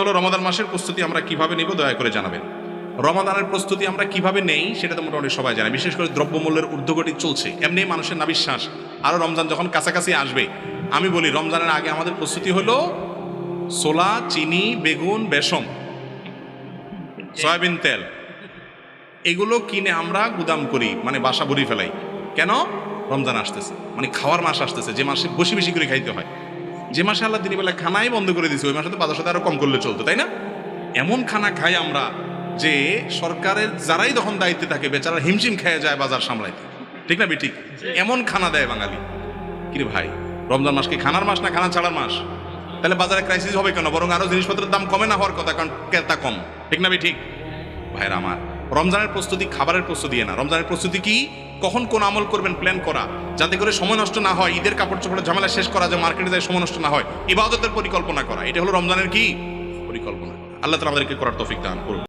হলো রমাদান মাসের প্রস্তুতি আমরা কিভাবে নিব দয়া করে জানাবেন। রমাদানের প্রস্তুতি আমরা কিভাবে নেই সেটা তো মোটামুটি সবাই জানে। বিশেষ করে দ্রব্যমূল্যের ঊর্ধ্বগতি চলছে, এমনি মানুষের নাবিশ্বাস আরও রমজান যখন কাছাকাছি আসবে। আমি বলি রমজানের আগে আমাদের প্রস্তুতি হলো ছোলা, চিনি, বেগুন, বেসম, সয়াবিন তেল, এগুলো কিনে আমরা গুদাম করি, মানে বাসা ভরি ফেলাই। কেন? রমজান আসতেছে, মানে খাওয়ার মাস আসতেছে, যে মাসে বেশি বেশি করে খাইতে হয়। যে মাসে আল্লাহ দিনের বেলা খানাই বন্ধ করে দিয়েছে, ওই মাসে তো বাজার সাথে আরো কম করলে চলতো, তাই না? এমন খানা খাই আমরা যে সরকারের যারাই তখন দায়িত্বে থাকে বেচারা হিমশিম খেয়ে যায় বাজার সামলাইতে, ঠিক না? ঠিক এমন খানা দেয় বাঙালি। কিরে ভাই, রমজান মাস কি খানার মাস না খানা ছাড়ার মাস? তাহলে বাজারে ক্রাইসিস হবে কেন? বরং আরো জিনিসপত্রের দাম কমে না হওয়ার কথা, কারণ ক্রেতা কম, ঠিক না? ঠিক ভাইরা আমার, রমজানের প্রস্তুতি খাবারের প্রস্তুতি না। রমজানের প্রস্তুতি কি? কখন কোন আমল করবেন প্ল্যান করা, যাতে করে সময় নষ্ট না হয়, ঈদের কাপড় চোপড়ের ঝামেলা শেষ করা, যে মার্কেটে যায় সময় নষ্ট না হয়, ইবাদতের পরিকল্পনা করা, এটা হলো রমজানের কি পরিকল্পনা। আল্লাহ তাআলা আমাদেরকে করার তৌফিক দান করুন।